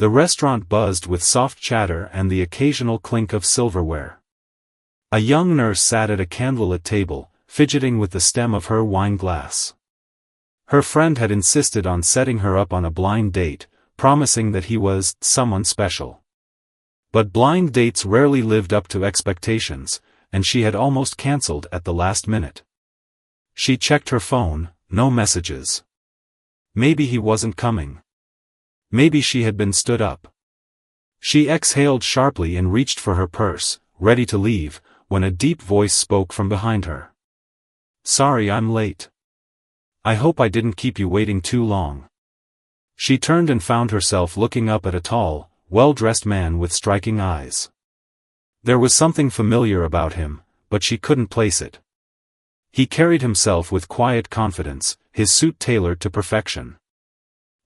The restaurant buzzed with soft chatter and the occasional clink of silverware. A young nurse sat at a candlelit table, fidgeting with the stem of her wine glass. Her friend had insisted on setting her up on a blind date, promising that he was someone special. But blind dates rarely lived up to expectations, and she had almost cancelled at the last minute. She checked her phone, no messages. Maybe he wasn't coming. Maybe she had been stood up. She exhaled sharply and reached for her purse, ready to leave, when a deep voice spoke from behind her. "Sorry I'm late. I hope I didn't keep you waiting too long." She turned and found herself looking up at a tall, well-dressed man with striking eyes. There was something familiar about him, but she couldn't place it. He carried himself with quiet confidence, his suit tailored to perfection.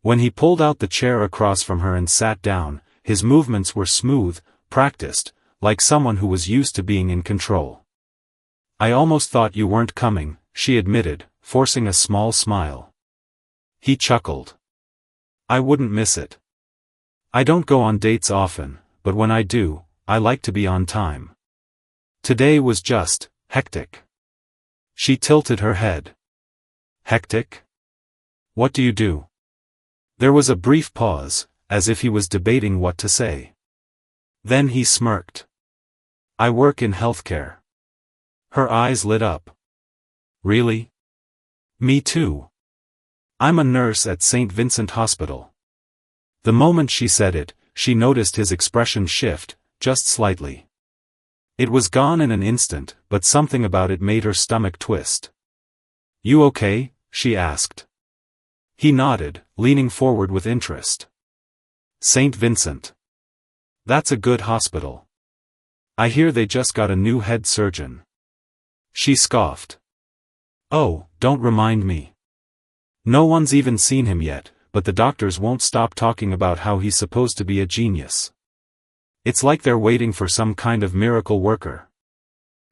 When he pulled out the chair across from her and sat down, his movements were smooth, practiced, like someone who was used to being in control. "I almost thought you weren't coming," she admitted, forcing a small smile. He chuckled. "I wouldn't miss it. I don't go on dates often, but when I do, I like to be on time. Today was just hectic." She tilted her head. "Hectic? What do you do?" There was a brief pause, as if he was debating what to say. Then he smirked. "I work in healthcare." Her eyes lit up. "Really? Me too. I'm a nurse at St. Vincent Hospital." The moment she said it, she noticed his expression shift, just slightly. It was gone in an instant, but something about it made her stomach twist. "You okay?" she asked. He nodded, leaning forward with interest. "St. Vincent. That's a good hospital. I hear they just got a new head surgeon." She scoffed. "Oh, don't remind me. No one's even seen him yet, but the doctors won't stop talking about how he's supposed to be a genius. It's like they're waiting for some kind of miracle worker."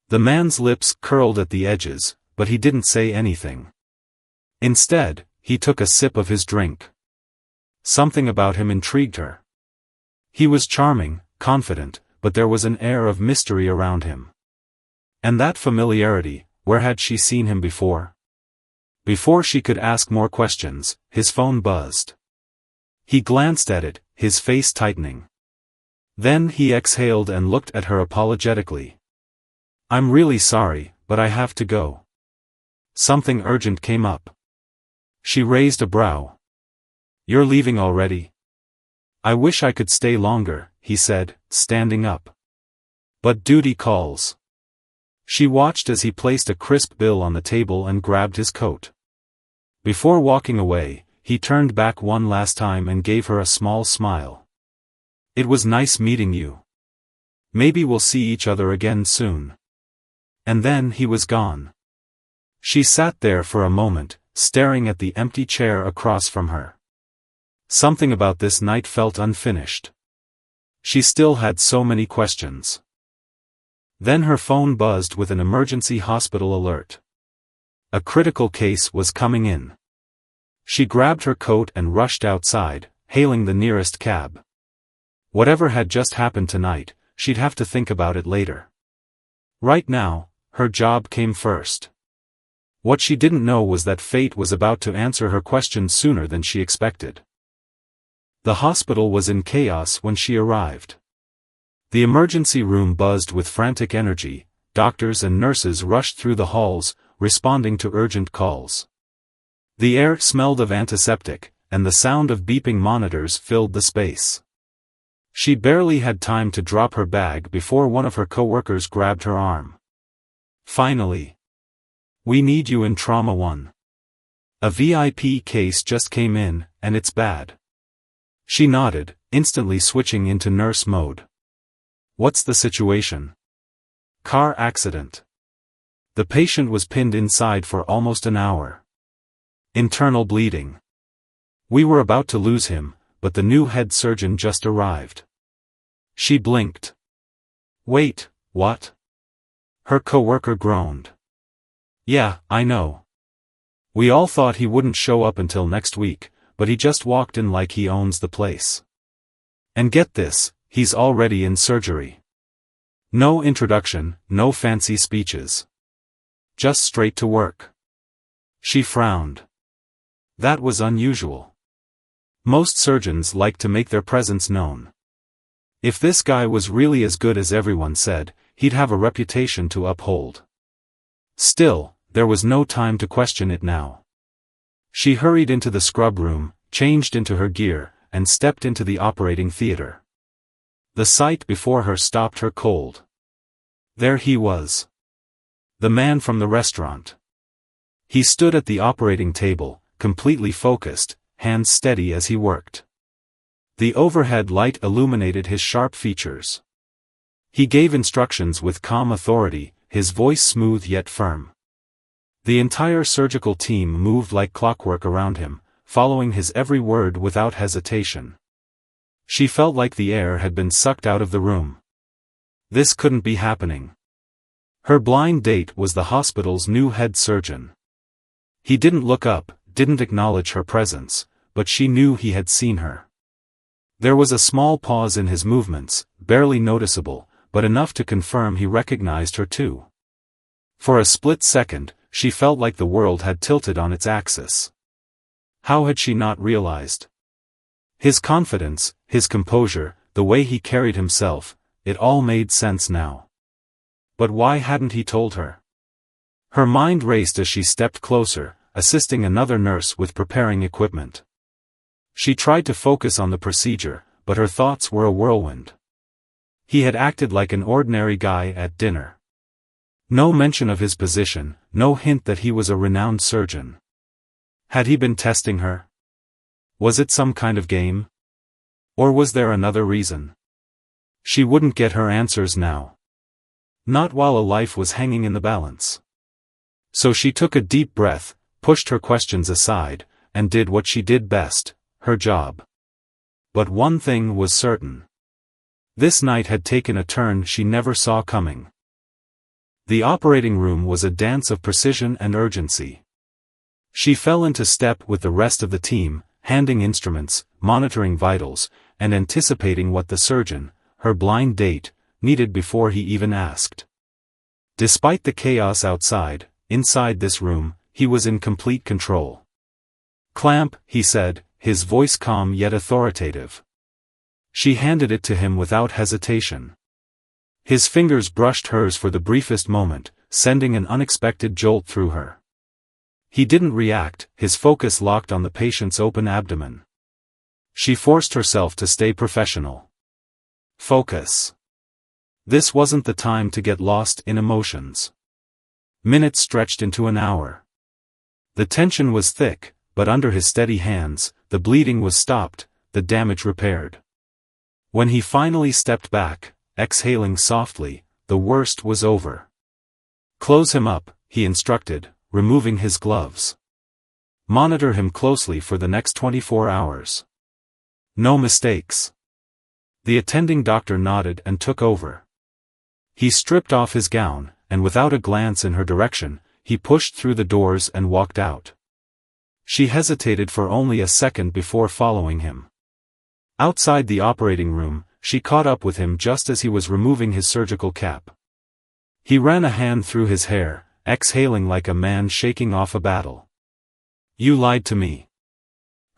The man's lips curled at the edges, but he didn't say anything. Instead, he took a sip of his drink. Something about him intrigued her. He was charming, confident, but there was an air of mystery around him. And that familiarity, where had she seen him before? Before she could ask more questions, his phone buzzed. He glanced at it, his face tightening. Then he exhaled and looked at her apologetically. "I'm really sorry, but I have to go. Something urgent came up." She raised a brow. "You're leaving already?" "I wish I could stay longer," he said, standing up. "But duty calls." She watched as he placed a crisp bill on the table and grabbed his coat. Before walking away, he turned back one last time and gave her a small smile. "It was nice meeting you. Maybe we'll see each other again soon." And then he was gone. She sat there for a moment, staring at the empty chair across from her. Something about this night felt unfinished. She still had so many questions. Then her phone buzzed with an emergency hospital alert. A critical case was coming in. She grabbed her coat and rushed outside, hailing the nearest cab. Whatever had just happened tonight, she'd have to think about it later. Right now, her job came first. What she didn't know was that fate was about to answer her questions sooner than she expected. The hospital was in chaos when she arrived. The emergency room buzzed with frantic energy, doctors and nurses rushed through the halls, responding to urgent calls. The air smelled of antiseptic, and the sound of beeping monitors filled the space. She barely had time to drop her bag before one of her coworkers grabbed her arm. "Finally. We need you in Trauma 1. A VIP case just came in, and it's bad." She nodded, instantly switching into nurse mode. "What's the situation?" "Car accident. The patient was pinned inside for almost an hour. Internal bleeding. We were about to lose him, but the new head surgeon just arrived." She blinked. "Wait, what?" Her coworker groaned. "Yeah, I know. We all thought he wouldn't show up until next week, but he just walked in like he owns the place." And get this, he's already in surgery. No introduction, no fancy speeches. Just straight to work. She frowned. That was unusual. Most surgeons like to make their presence known. If this guy was really as good as everyone said, he'd have a reputation to uphold. Still, there was no time to question it now. She hurried into the scrub room, changed into her gear, and stepped into the operating theater. The sight before her stopped her cold. There he was. The man from the restaurant. He stood at the operating table, completely focused, hands steady as he worked. The overhead light illuminated his sharp features. He gave instructions with calm authority, his voice smooth yet firm. The entire surgical team moved like clockwork around him, following his every word without hesitation. She felt like the air had been sucked out of the room. This couldn't be happening. Her blind date was the hospital's new head surgeon. He didn't look up, didn't acknowledge her presence, but she knew he had seen her. There was a small pause in his movements, barely noticeable, but enough to confirm he recognized her too. For a split second, she felt like the world had tilted on its axis. How had she not realized? His confidence, his composure, the way he carried himself, it all made sense now. But why hadn't he told her? Her mind raced as she stepped closer, assisting another nurse with preparing equipment. She tried to focus on the procedure, but her thoughts were a whirlwind. He had acted like an ordinary guy at dinner. No mention of his position, no hint that he was a renowned surgeon. Had he been testing her? Was it some kind of game? Or was there another reason? She wouldn't get her answers now. Not while a life was hanging in the balance. So she took a deep breath, pushed her questions aside, and did what she did best, her job. But one thing was certain. This night had taken a turn she never saw coming. The operating room was a dance of precision and urgency. She fell into step with the rest of the team, handing instruments, monitoring vitals, and anticipating what the surgeon, her blind date, needed before he even asked. Despite the chaos outside, inside this room, he was in complete control. "Clamp," he said, his voice calm yet authoritative. She handed it to him without hesitation. His fingers brushed hers for the briefest moment, sending an unexpected jolt through her. He didn't react, his focus locked on the patient's open abdomen. She forced herself to stay professional. Focus. This wasn't the time to get lost in emotions. Minutes stretched into an hour. The tension was thick, but under his steady hands, the bleeding was stopped, the damage repaired. When he finally stepped back, exhaling softly, the worst was over. "Close him up," he instructed, removing his gloves. "Monitor him closely for the next 24 hours. No mistakes." The attending doctor nodded and took over. He stripped off his gown, and without a glance in her direction, he pushed through the doors and walked out. She hesitated for only a second before following him. Outside the operating room, she caught up with him just as he was removing his surgical cap. He ran a hand through his hair, exhaling like a man shaking off a battle. "You lied to me."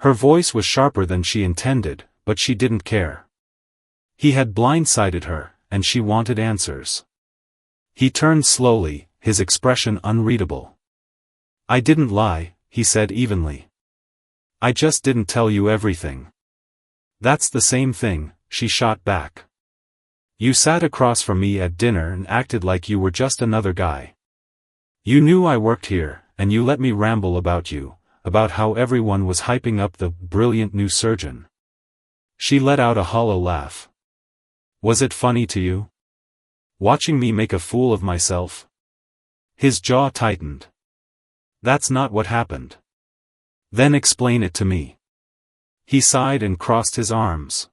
Her voice was sharper than she intended, but she didn't care. He had blindsided her, and she wanted answers. He turned slowly, his expression unreadable. "I didn't lie," he said evenly. "I just didn't tell you everything." "That's the same thing," she shot back. "You sat across from me at dinner and acted like you were just another guy. You knew I worked here, and you let me ramble about you, about how everyone was hyping up the brilliant new surgeon." She let out a hollow laugh. "Was it funny to you? Watching me make a fool of myself?" His jaw tightened. "That's not what happened." "Then explain it to me." He sighed and crossed his arms.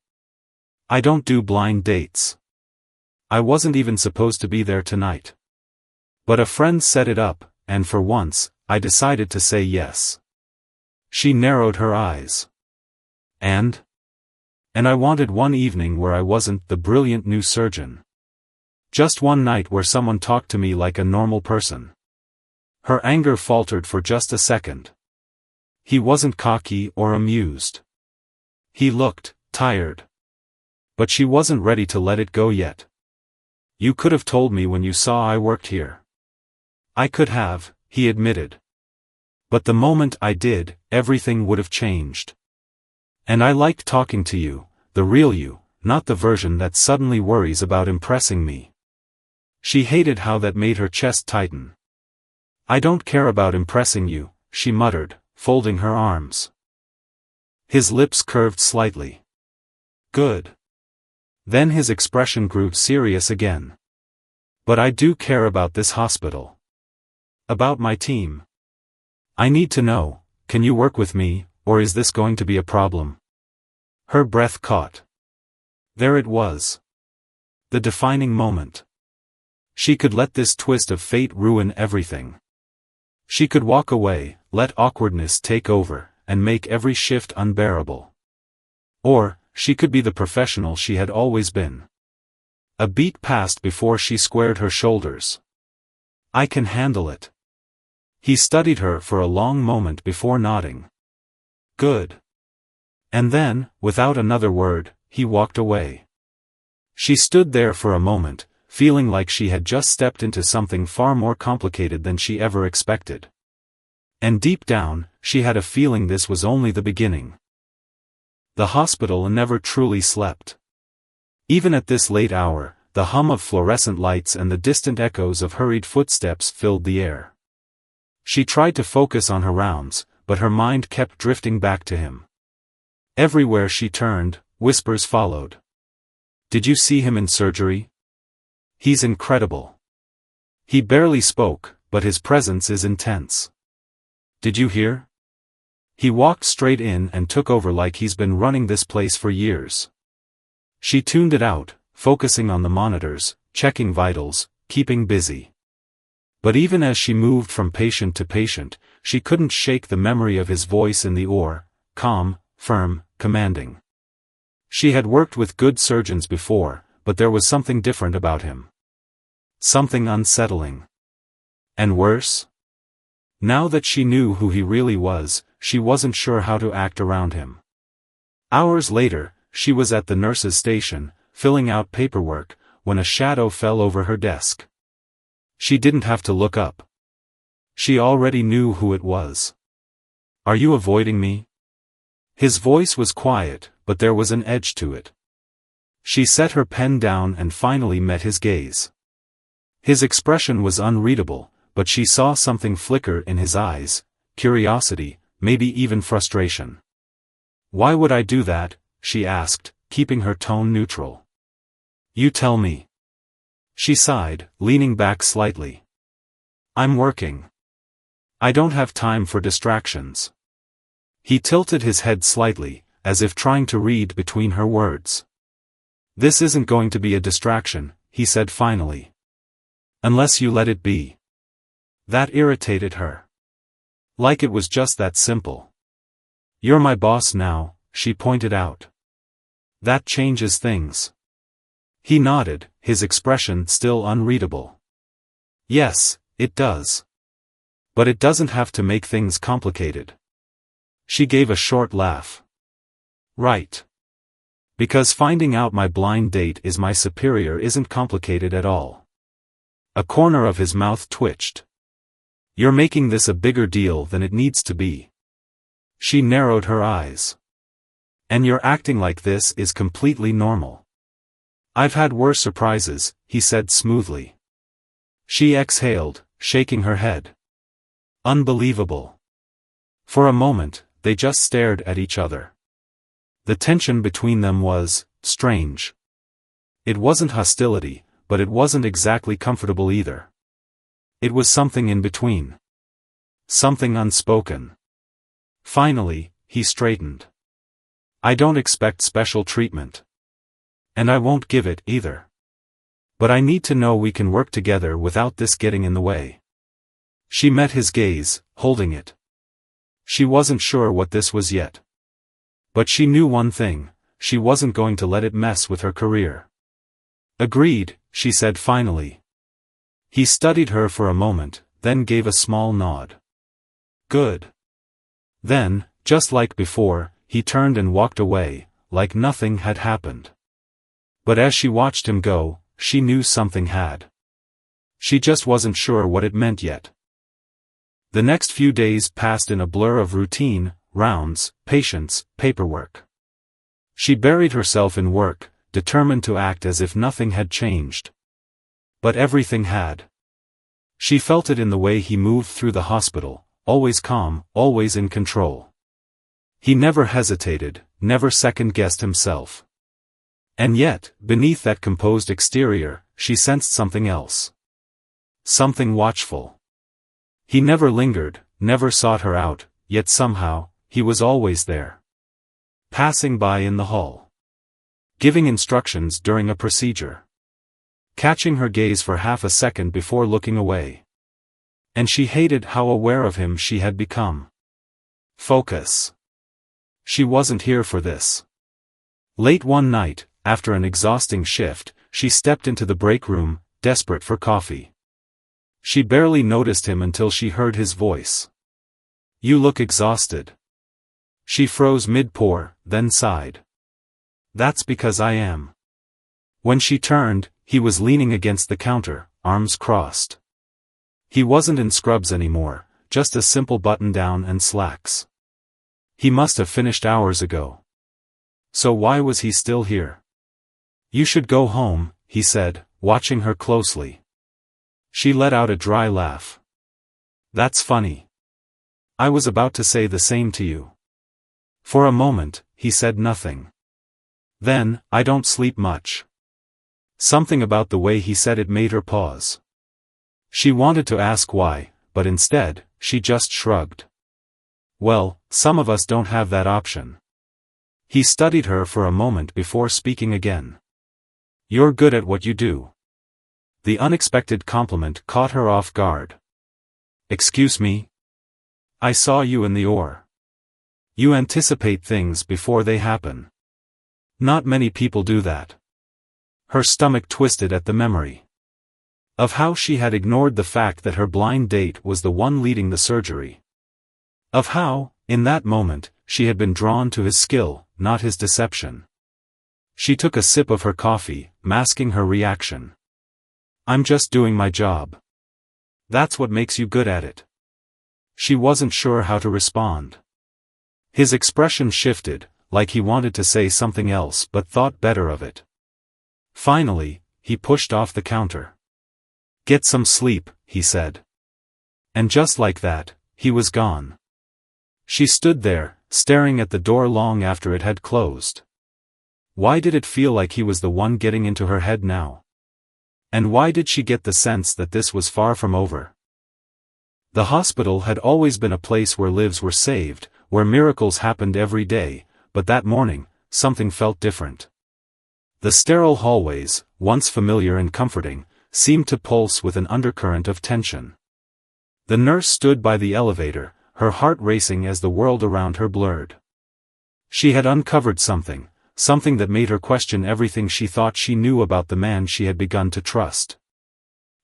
"I don't do blind dates. I wasn't even supposed to be there tonight. But a friend set it up, and for once, I decided to say yes." She narrowed her eyes. "And?" And I wanted one evening where I wasn't the brilliant new surgeon. Just one night where someone talked to me like a normal person. Her anger faltered for just a second. He wasn't cocky or amused. He looked tired. But she wasn't ready to let it go yet. You could have told me when you saw I worked here. I could have, he admitted. But the moment I did, everything would have changed. And I liked talking to you, the real you, not the version that suddenly worries about impressing me. She hated how that made her chest tighten. I don't care about impressing you, she muttered, folding her arms. His lips curved slightly. Good. Then his expression grew serious again. But I do care about this hospital. About my team. I need to know, can you work with me, or is this going to be a problem? Her breath caught. There it was. The defining moment. She could let this twist of fate ruin everything. She could walk away, let awkwardness take over, and make every shift unbearable. Or, she could be the professional she had always been. A beat passed before she squared her shoulders. I can handle it. He studied her for a long moment before nodding. Good. And then, without another word, he walked away. She stood there for a moment, feeling like she had just stepped into something far more complicated than she ever expected. And deep down, she had a feeling this was only the beginning. The hospital never truly slept. Even at this late hour, the hum of fluorescent lights and the distant echoes of hurried footsteps filled the air. She tried to focus on her rounds, but her mind kept drifting back to him. Everywhere she turned, whispers followed. Did you see him in surgery? He's incredible. He barely spoke, but his presence is intense. Did you hear? He walked straight in and took over like he's been running this place for years. She tuned it out, focusing on the monitors, checking vitals, keeping busy. But even as she moved from patient to patient, she couldn't shake the memory of his voice in the OR, calm, firm, commanding. She had worked with good surgeons before, but there was something different about him. Something unsettling. And worse? Now that she knew who he really was, she wasn't sure how to act around him. Hours later, she was at the nurse's station, filling out paperwork, when a shadow fell over her desk. She didn't have to look up. She already knew who it was. Are you avoiding me? His voice was quiet, but there was an edge to it. She set her pen down and finally met his gaze. His expression was unreadable, but she saw something flicker in his eyes, curiosity, maybe even frustration. Why would I do that? She asked, keeping her tone neutral. You tell me. She sighed, leaning back slightly. I'm working. I don't have time for distractions. He tilted his head slightly, as if trying to read between her words. This isn't going to be a distraction, he said finally. Unless you let it be. That irritated her. Like it was just that simple. You're my boss now, she pointed out. That changes things. He nodded, his expression still unreadable. Yes, it does. But it doesn't have to make things complicated. She gave a short laugh. Right. Because finding out my blind date is my superior isn't complicated at all. A corner of his mouth twitched. You're making this a bigger deal than it needs to be. She narrowed her eyes. And you're acting like this is completely normal. I've had worse surprises, he said smoothly. She exhaled, shaking her head. Unbelievable. For a moment, they just stared at each other. The tension between them was strange. It wasn't hostility, but it wasn't exactly comfortable either. It was something in between. Something unspoken. Finally, he straightened. I don't expect special treatment. And I won't give it either. But I need to know we can work together without this getting in the way. She met his gaze, holding it. She wasn't sure what this was yet. But she knew one thing, she wasn't going to let it mess with her career. "Agreed," she said finally. He studied her for a moment, then gave a small nod. "Good." Then, just like before, he turned and walked away, like nothing had happened. But as she watched him go, she knew something had. She just wasn't sure what it meant yet. The next few days passed in a blur of routine, rounds, patients, paperwork. She buried herself in work, determined to act as if nothing had changed. But everything had. She felt it in the way he moved through the hospital, always calm, always in control. He never hesitated, never second-guessed himself. And yet, beneath that composed exterior, she sensed something else. Something watchful. He never lingered, never sought her out, yet somehow, he was always there. Passing by in the hall. Giving instructions during a procedure. Catching her gaze for half a second before looking away. And she hated how aware of him she had become. Focus. She wasn't here for this. Late one night, after an exhausting shift, she stepped into the break room, desperate for coffee. She barely noticed him until she heard his voice. "You look exhausted." She froze mid-pour, then sighed. "That's because I am." When she turned, he was leaning against the counter, arms crossed. He wasn't in scrubs anymore, just a simple button-down and slacks. He must have finished hours ago. So why was he still here? "You should go home," he said, watching her closely. She let out a dry laugh. "That's funny. I was about to say the same to you." For a moment, he said nothing. Then, "I don't sleep much." Something about the way he said it made her pause. She wanted to ask why, but instead, she just shrugged. "Well, some of us don't have that option." He studied her for a moment before speaking again. "You're good at what you do." The unexpected compliment caught her off guard. "Excuse me? I saw you in the OR. You anticipate things before they happen. Not many people do that." Her stomach twisted at the memory of how she had ignored the fact that her blind date was the one leading the surgery. Of how, in that moment, she had been drawn to his skill, not his deception. She took a sip of her coffee, masking her reaction. "I'm just doing my job." "That's what makes you good at it." She wasn't sure how to respond. His expression shifted, like he wanted to say something else but thought better of it. Finally, he pushed off the counter. "Get some sleep," he said. And just like that, he was gone. She stood there, staring at the door long after it had closed. Why did it feel like he was the one getting into her head now? And why did she get the sense that this was far from over? The hospital had always been a place where lives were saved, where miracles happened every day, but that morning, something felt different. The sterile hallways, once familiar and comforting, seemed to pulse with an undercurrent of tension. The nurse stood by the elevator, her heart racing as the world around her blurred. She had uncovered something that made her question everything she thought she knew about the man she had begun to trust.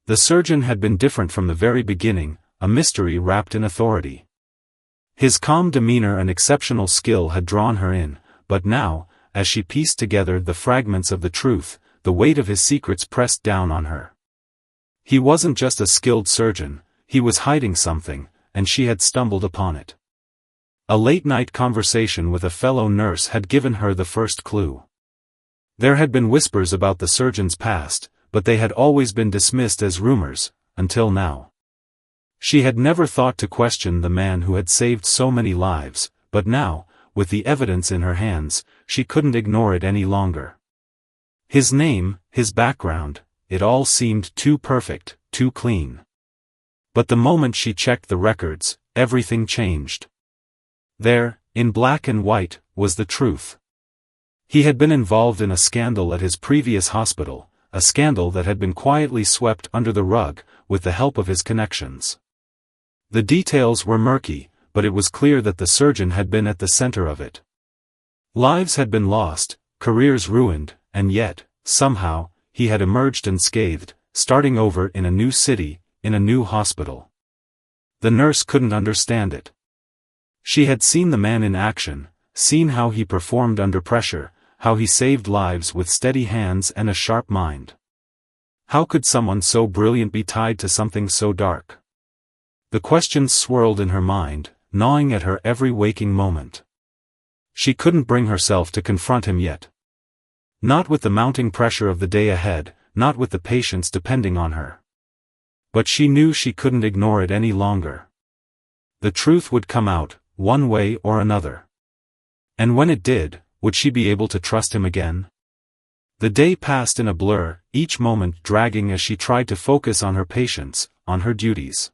The surgeon had been different from the very beginning, a mystery wrapped in authority. His calm demeanor and exceptional skill had drawn her in, but now, as she pieced together the fragments of the truth, the weight of his secrets pressed down on her. He wasn't just a skilled surgeon, he was hiding something, and she had stumbled upon it. A late-night conversation with a fellow nurse had given her the first clue. There had been whispers about the surgeon's past, but they had always been dismissed as rumors, until now. She had never thought to question the man who had saved so many lives, but now, with the evidence in her hands, she couldn't ignore it any longer. His name, his background, it all seemed too perfect, too clean. But the moment she checked the records, everything changed. There, in black and white, was the truth. He had been involved in a scandal at his previous hospital, a scandal that had been quietly swept under the rug, with the help of his connections. The details were murky, but it was clear that the surgeon had been at the center of it. Lives had been lost, careers ruined, and yet, somehow, he had emerged unscathed, starting over in a new city, in a new hospital. The nurse couldn't understand it. She had seen the man in action, seen how he performed under pressure, how he saved lives with steady hands and a sharp mind. How could someone so brilliant be tied to something so dark? The questions swirled in her mind, gnawing at her every waking moment. She couldn't bring herself to confront him yet. Not with the mounting pressure of the day ahead, not with the patients depending on her. But she knew she couldn't ignore it any longer. The truth would come out, one way or another. And when it did, would she be able to trust him again? The day passed in a blur, each moment dragging as she tried to focus on her patients, on her duties.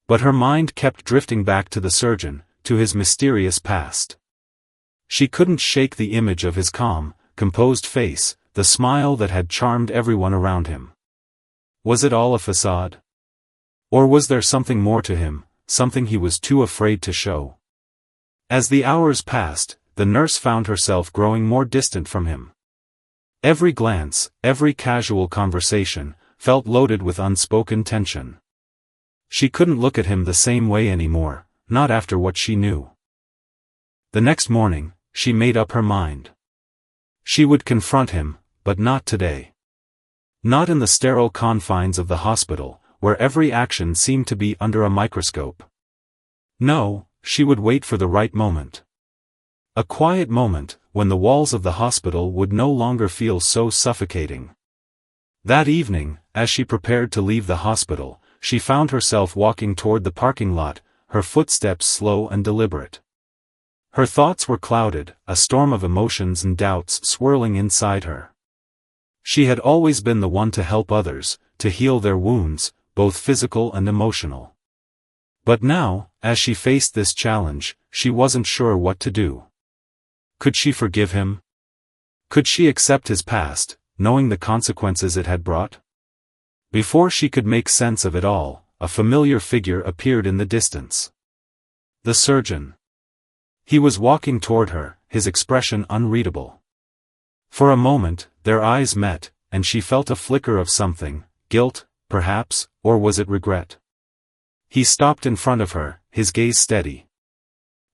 But her mind kept drifting back to the surgeon, to his mysterious past. She couldn't shake the image of his calm, composed face, the smile that had charmed everyone around him. Was it all a facade? Or was there something more to him, something he was too afraid to show? As the hours passed, the nurse found herself growing more distant from him. Every glance, every casual conversation, felt loaded with unspoken tension. She couldn't look at him the same way anymore, not after what she knew. The next morning, she made up her mind. She would confront him, but not today. Not in the sterile confines of the hospital, where every action seemed to be under a microscope. No, she would wait for the right moment. A quiet moment, when the walls of the hospital would no longer feel so suffocating. That evening, as she prepared to leave the hospital, she found herself walking toward the parking lot, her footsteps slow and deliberate. Her thoughts were clouded, a storm of emotions and doubts swirling inside her. She had always been the one to help others, to heal their wounds, both physical and emotional. But now, as she faced this challenge, she wasn't sure what to do. Could she forgive him? Could she accept his past, knowing the consequences it had brought? Before she could make sense of it all, a familiar figure appeared in the distance. The surgeon. He was walking toward her, his expression unreadable. For a moment, their eyes met, and she felt a flicker of something, guilt, perhaps, or was it regret? He stopped in front of her, his gaze steady.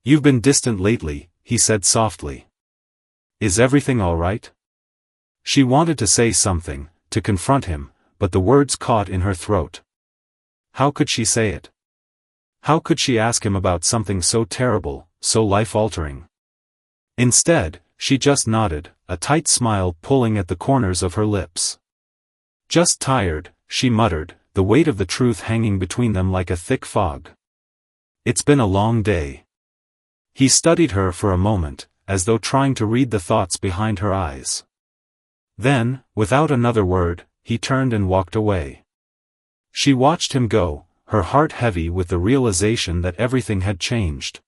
"You've been distant lately," he said softly. "Is everything all right?" She wanted to say something, to confront him, but the words caught in her throat. How could she say it? How could she ask him about something so terrible, so life-altering? Instead, she just nodded, a tight smile pulling at the corners of her lips. "Just tired," she muttered, the weight of the truth hanging between them like a thick fog. "It's been a long day." He studied her for a moment, as though trying to read the thoughts behind her eyes. Then, without another word, he turned and walked away. She watched him go, her heart heavy with the realization that everything had changed.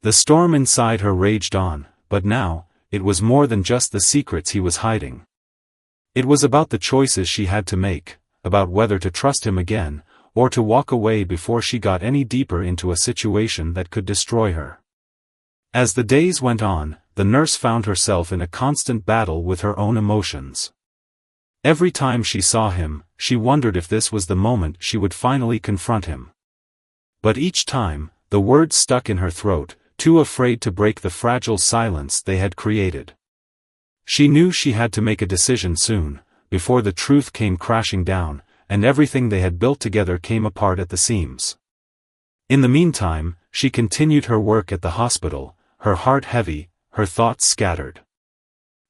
The storm inside her raged on, but now, it was more than just the secrets he was hiding. It was about the choices she had to make, about whether to trust him again, or to walk away before she got any deeper into a situation that could destroy her. As the days went on, the nurse found herself in a constant battle with her own emotions. Every time she saw him, she wondered if this was the moment she would finally confront him. But each time, the words stuck in her throat, too afraid to break the fragile silence they had created. She knew she had to make a decision soon, before the truth came crashing down, and everything they had built together came apart at the seams. In the meantime, she continued her work at the hospital, her heart heavy, her thoughts scattered.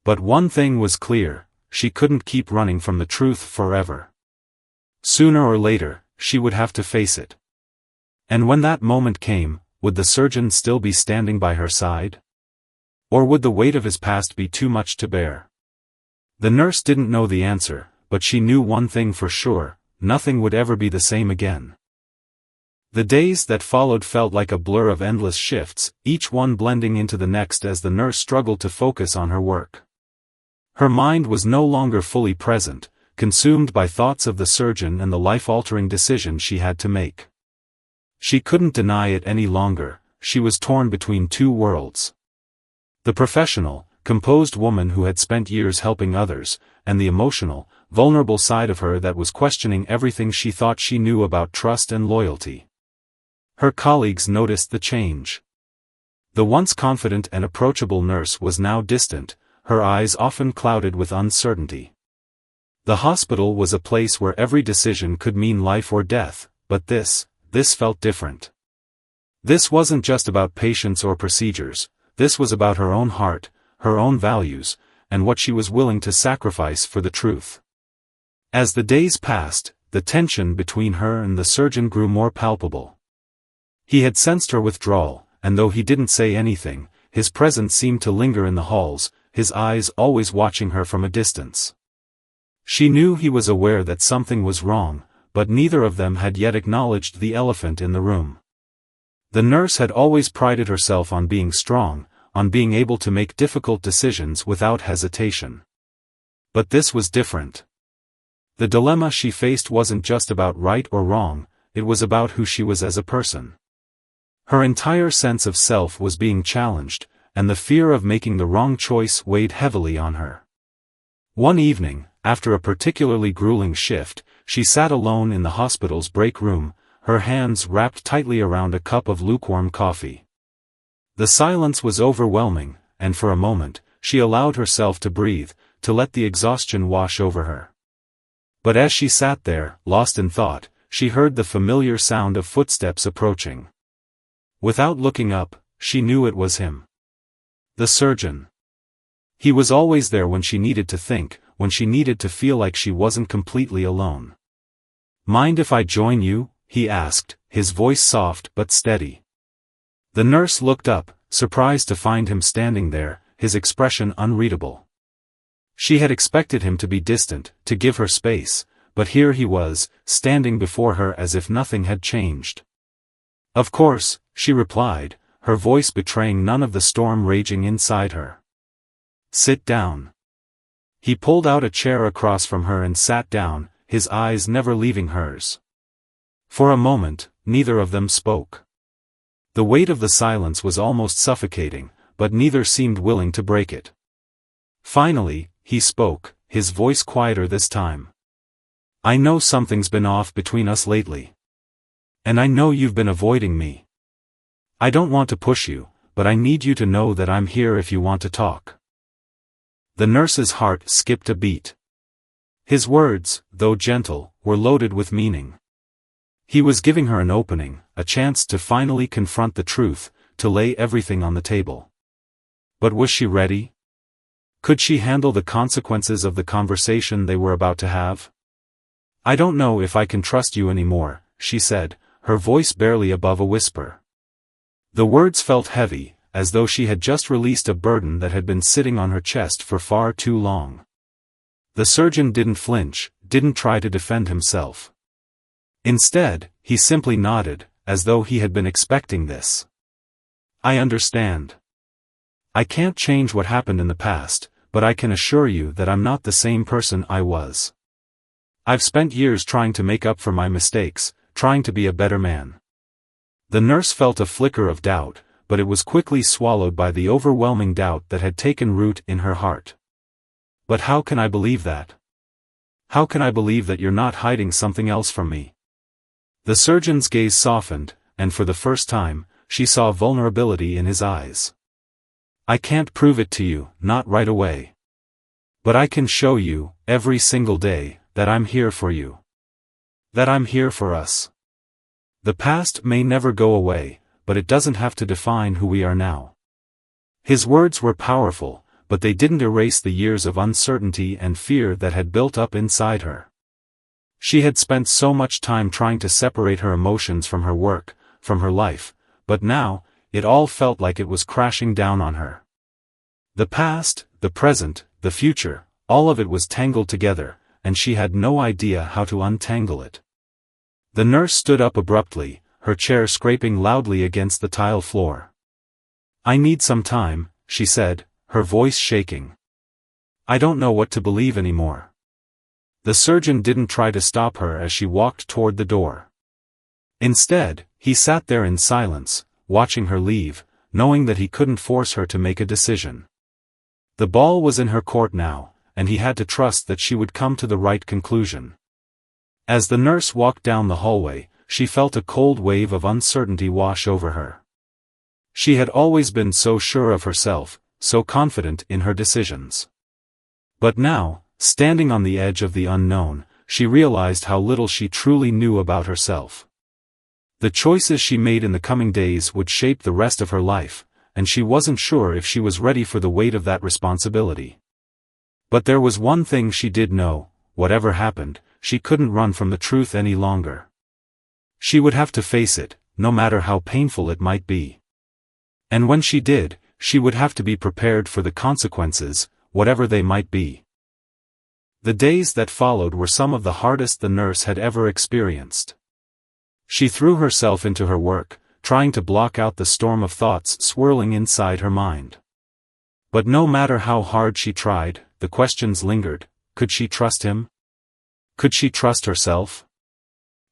But one thing was clear, she couldn't keep running from the truth forever. Sooner or later, she would have to face it. And when that moment came, would the surgeon still be standing by her side? Or would the weight of his past be too much to bear? The nurse didn't know the answer, but she knew one thing for sure, nothing would ever be the same again. The days that followed felt like a blur of endless shifts, each one blending into the next as the nurse struggled to focus on her work. Her mind was no longer fully present, consumed by thoughts of the surgeon and the life-altering decision she had to make. She couldn't deny it any longer, she was torn between two worlds. The professional, composed woman who had spent years helping others, and the emotional, vulnerable side of her that was questioning everything she thought she knew about trust and loyalty. Her colleagues noticed the change. The once confident and approachable nurse was now distant, her eyes often clouded with uncertainty. The hospital was a place where every decision could mean life or death, but this felt different. This wasn't just about patients or procedures, this was about her own heart, her own values, and what she was willing to sacrifice for the truth. As the days passed, the tension between her and the surgeon grew more palpable. He had sensed her withdrawal, and though he didn't say anything, his presence seemed to linger in the halls, his eyes always watching her from a distance. She knew he was aware that something was wrong, but neither of them had yet acknowledged the elephant in the room. The nurse had always prided herself on being strong, on being able to make difficult decisions without hesitation. But this was different. The dilemma she faced wasn't just about right or wrong, it was about who she was as a person. Her entire sense of self was being challenged, and the fear of making the wrong choice weighed heavily on her. One evening, after a particularly grueling shift, she sat alone in the hospital's break room, her hands wrapped tightly around a cup of lukewarm coffee. The silence was overwhelming, and for a moment, she allowed herself to breathe, to let the exhaustion wash over her. But as she sat there, lost in thought, she heard the familiar sound of footsteps approaching. Without looking up, she knew it was him. The surgeon. He was always there when she needed to think, when she needed to feel like she wasn't completely alone. "Mind if I join you?" he asked, his voice soft but steady. The nurse looked up, surprised to find him standing there, his expression unreadable. She had expected him to be distant, to give her space, but here he was, standing before her as if nothing had changed. "Of course," she replied, her voice betraying none of the storm raging inside her. "Sit down." He pulled out a chair across from her and sat down, his eyes never leaving hers. For a moment, neither of them spoke. The weight of the silence was almost suffocating, but neither seemed willing to break it. Finally, he spoke, his voice quieter this time. "I know something's been off between us lately. And I know you've been avoiding me. I don't want to push you, but I need you to know that I'm here if you want to talk." The nurse's heart skipped a beat. His words, though gentle, were loaded with meaning. He was giving her an opening, a chance to finally confront the truth, to lay everything on the table. But was she ready? Could she handle the consequences of the conversation they were about to have? "I don't know if I can trust you anymore," she said, her voice barely above a whisper. The words felt heavy, as though she had just released a burden that had been sitting on her chest for far too long. The surgeon didn't flinch, didn't try to defend himself. Instead, he simply nodded, as though he had been expecting this. "I understand. I can't change what happened in the past, but I can assure you that I'm not the same person I was. I've spent years trying to make up for my mistakes, trying to be a better man." The nurse felt a flicker of doubt, but it was quickly swallowed by the overwhelming doubt that had taken root in her heart. "But how can I believe that? How can I believe that you're not hiding something else from me?" The surgeon's gaze softened, and for the first time, she saw vulnerability in his eyes. "I can't prove it to you, not right away. But I can show you, every single day, that I'm here for you. That I'm here for us. The past may never go away, but it doesn't have to define who we are now." His words were powerful, but they didn't erase the years of uncertainty and fear that had built up inside her. She had spent so much time trying to separate her emotions from her work, from her life, but now, it all felt like it was crashing down on her. The past, the present, the future, all of it was tangled together, and she had no idea how to untangle it. The nurse stood up abruptly, her chair scraping loudly against the tile floor. "I need some time," she said, her voice shaking. "I don't know what to believe anymore." The surgeon didn't try to stop her as she walked toward the door. Instead, he sat there in silence, watching her leave, knowing that he couldn't force her to make a decision. The ball was in her court now, and he had to trust that she would come to the right conclusion. As the nurse walked down the hallway, she felt a cold wave of uncertainty wash over her. She had always been so sure of herself, so confident in her decisions. But now, standing on the edge of the unknown, she realized how little she truly knew about herself. The choices she made in the coming days would shape the rest of her life, and she wasn't sure if she was ready for the weight of that responsibility. But there was one thing she did know: whatever happened, she couldn't run from the truth any longer. She would have to face it, no matter how painful it might be. And when she did, she would have to be prepared for the consequences, whatever they might be. The days that followed were some of the hardest the nurse had ever experienced. She threw herself into her work, trying to block out the storm of thoughts swirling inside her mind. But no matter how hard she tried, the questions lingered. Could she trust him? Could she trust herself?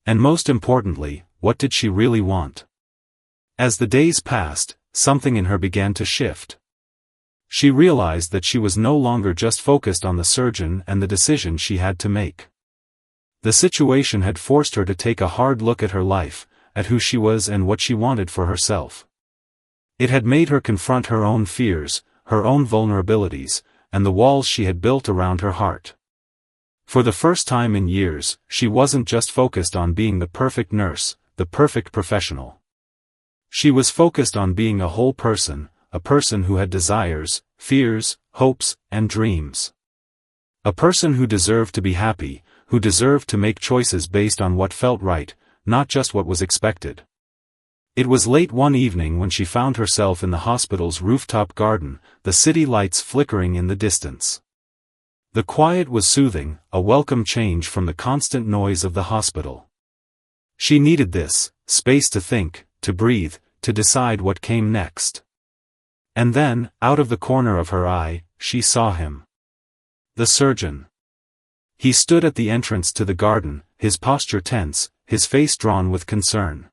And most importantly, what did she really want? As the days passed, something in her began to shift. She realized that she was no longer just focused on the surgeon and the decision she had to make. The situation had forced her to take a hard look at her life, at who she was and what she wanted for herself. It had made her confront her own fears, her own vulnerabilities, and the walls she had built around her heart. For the first time in years, she wasn't just focused on being the perfect nurse, the perfect professional. She was focused on being a whole person, a person who had desires, fears, hopes, and dreams. A person who deserved to be happy, who deserved to make choices based on what felt right, not just what was expected. It was late one evening when she found herself in the hospital's rooftop garden, the city lights flickering in the distance. The quiet was soothing, a welcome change from the constant noise of the hospital. She needed this, space to think, to breathe, to decide what came next. And then, out of the corner of her eye, she saw him. The surgeon. He stood at the entrance to the garden, his posture tense, his face drawn with concern.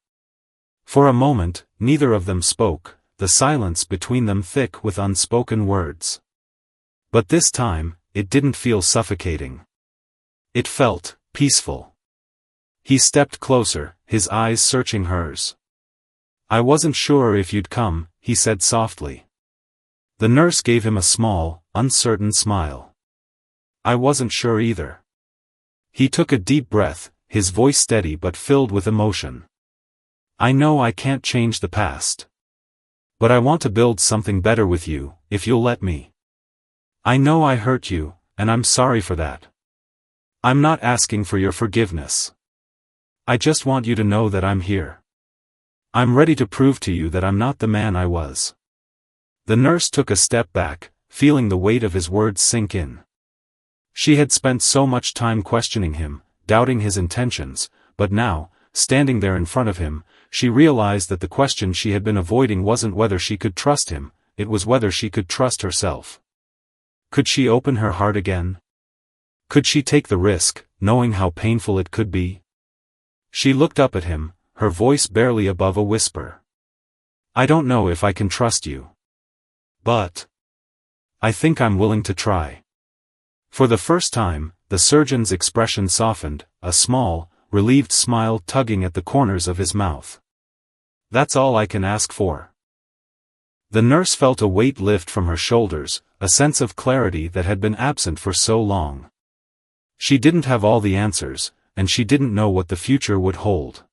For a moment, neither of them spoke, the silence between them thick with unspoken words. But this time, it didn't feel suffocating. It felt peaceful. He stepped closer, his eyes searching hers. "I wasn't sure if you'd come," he said softly. The nurse gave him a small, uncertain smile. "I wasn't sure either." He took a deep breath, his voice steady but filled with emotion. "I know I can't change the past. But I want to build something better with you, if you'll let me. I know I hurt you, and I'm sorry for that. I'm not asking for your forgiveness. I just want you to know that I'm here. I'm ready to prove to you that I'm not the man I was." The nurse took a step back, feeling the weight of his words sink in. She had spent so much time questioning him, doubting his intentions, but now, standing there in front of him, she realized that the question she had been avoiding wasn't whether she could trust him, it was whether she could trust herself. Could she open her heart again? Could she take the risk, knowing how painful it could be? She looked up at him, her voice barely above a whisper. "I don't know if I can trust you. But I think I'm willing to try." For the first time, the surgeon's expression softened, a small, relieved smile tugging at the corners of his mouth. "That's all I can ask for." The nurse felt a weight lift from her shoulders, a sense of clarity that had been absent for so long. She didn't have all the answers, and she didn't know what the future would hold.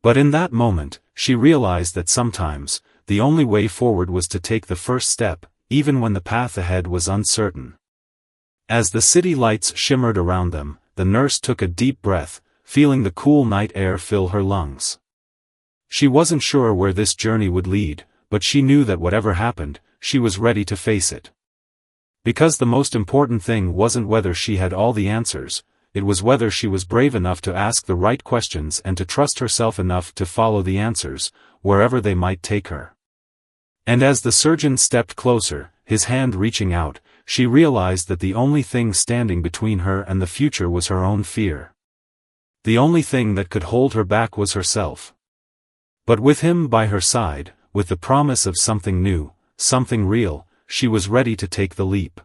But in that moment, she realized that sometimes, the only way forward was to take the first step, even when the path ahead was uncertain. As the city lights shimmered around them, the nurse took a deep breath, feeling the cool night air fill her lungs. She wasn't sure where this journey would lead, but she knew that whatever happened, she was ready to face it. Because the most important thing wasn't whether she had all the answers, it was whether she was brave enough to ask the right questions and to trust herself enough to follow the answers, wherever they might take her. And as the surgeon stepped closer, his hand reaching out, she realized that the only thing standing between her and the future was her own fear. The only thing that could hold her back was herself. But with him by her side, with the promise of something new, something real, she was ready to take the leap.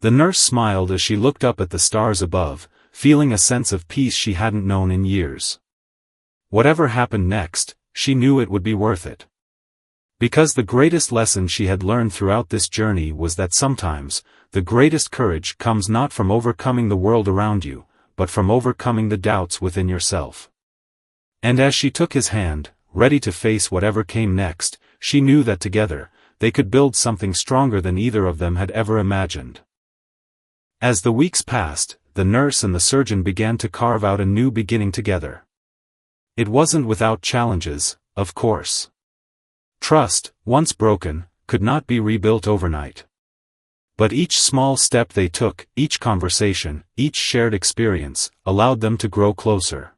The nurse smiled as she looked up at the stars above, feeling a sense of peace she hadn't known in years. Whatever happened next, she knew it would be worth it. Because the greatest lesson she had learned throughout this journey was that sometimes, the greatest courage comes not from overcoming the world around you, but from overcoming the doubts within yourself. And as she took his hand, ready to face whatever came next, she knew that together, they could build something stronger than either of them had ever imagined. As the weeks passed, the nurse and the surgeon began to carve out a new beginning together. It wasn't without challenges, of course. Trust, once broken, could not be rebuilt overnight. But each small step they took, each conversation, each shared experience, allowed them to grow closer.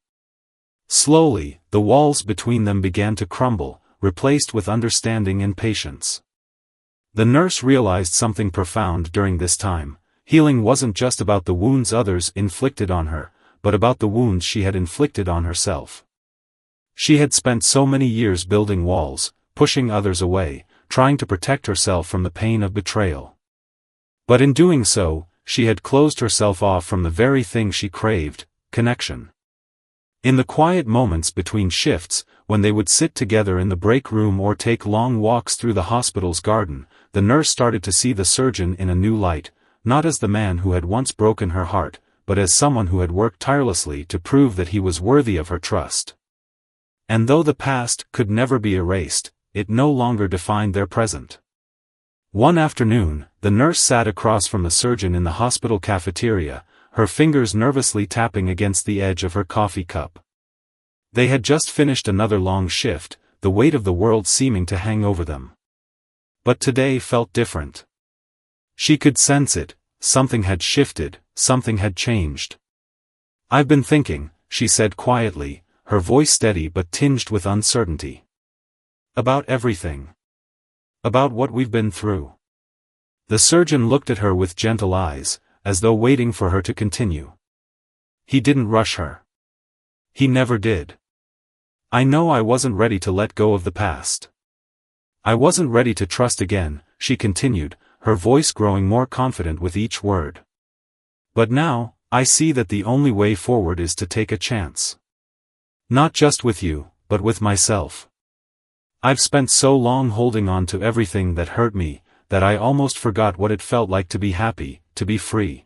Slowly, the walls between them began to crumble, replaced with understanding and patience. The nurse realized something profound during this time. Healing wasn't just about the wounds others inflicted on her, but about the wounds she had inflicted on herself. She had spent so many years building walls, pushing others away, trying to protect herself from the pain of betrayal. But in doing so, she had closed herself off from the very thing she craved, connection. In the quiet moments between shifts, when they would sit together in the break room or take long walks through the hospital's garden, the nurse started to see the surgeon in a new light, not as the man who had once broken her heart, but as someone who had worked tirelessly to prove that he was worthy of her trust. And though the past could never be erased, it no longer defined their present. One afternoon, the nurse sat across from the surgeon in the hospital cafeteria, her fingers nervously tapping against the edge of her coffee cup. They had just finished another long shift, the weight of the world seeming to hang over them. But today felt different. She could sense it, something had shifted, something had changed. "I've been thinking," she said quietly, her voice steady but tinged with uncertainty. "About everything. About what we've been through." The surgeon looked at her with gentle eyes, as though waiting for her to continue. He didn't rush her. He never did. "I know I wasn't ready to let go of the past. I wasn't ready to trust again," she continued, her voice growing more confident with each word. "But now, I see that the only way forward is to take a chance. Not just with you, but with myself. I've spent so long holding on to everything that hurt me, that I almost forgot what it felt like to be happy, to be free."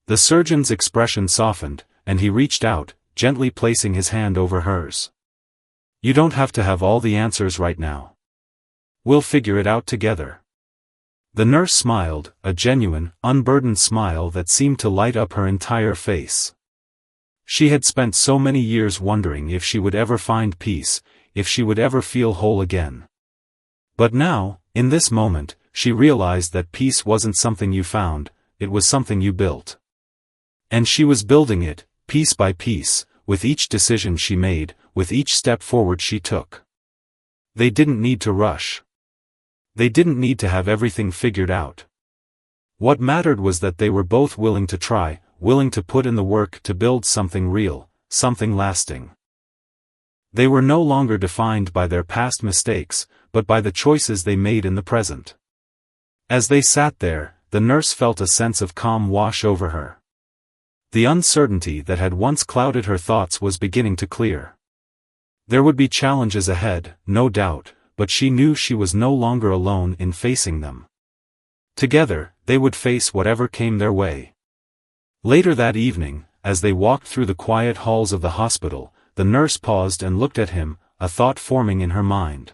The surgeon's expression softened, and he reached out, gently placing his hand over hers. "You don't have to have all the answers right now. We'll figure it out together." The nurse smiled, a genuine, unburdened smile that seemed to light up her entire face. She had spent so many years wondering if she would ever find peace, if she would ever feel whole again. But now, in this moment, she realized that peace wasn't something you found, it was something you built. And she was building it, piece by piece, with each decision she made, with each step forward she took. They didn't need to rush. They didn't need to have everything figured out. What mattered was that they were both willing to try, willing to put in the work to build something real, something lasting. They were no longer defined by their past mistakes, but by the choices they made in the present. As they sat there, the nurse felt a sense of calm wash over her. The uncertainty that had once clouded her thoughts was beginning to clear. There would be challenges ahead, no doubt, but she knew she was no longer alone in facing them. Together, they would face whatever came their way. Later that evening, as they walked through the quiet halls of the hospital, the nurse paused and looked at him, a thought forming in her mind.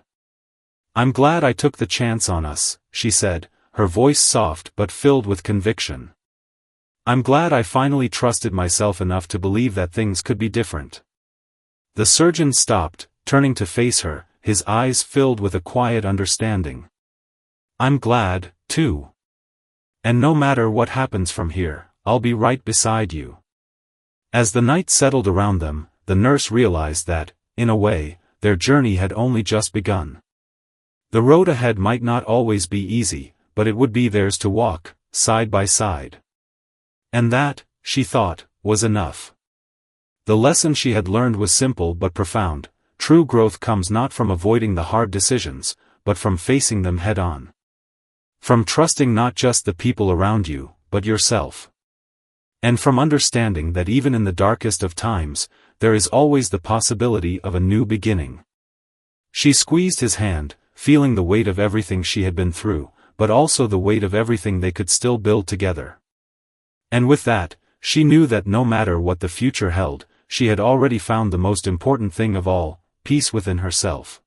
"I'm glad I took the chance on us," she said, her voice soft but filled with conviction. "I'm glad I finally trusted myself enough to believe that things could be different." The surgeon stopped, turning to face her, his eyes filled with a quiet understanding. "I'm glad, too. And no matter what happens from here, I'll be right beside you." As the night settled around them, the nurse realized that, in a way, their journey had only just begun. The road ahead might not always be easy, but it would be theirs to walk, side by side. And that, she thought, was enough. The lesson she had learned was simple but profound. True growth comes not from avoiding the hard decisions, but from facing them head-on. From trusting not just the people around you, but yourself. And from understanding that even in the darkest of times, there is always the possibility of a new beginning. She squeezed his hand, feeling the weight of everything she had been through, but also the weight of everything they could still build together. And with that, she knew that no matter what the future held, she had already found the most important thing of all, peace within herself.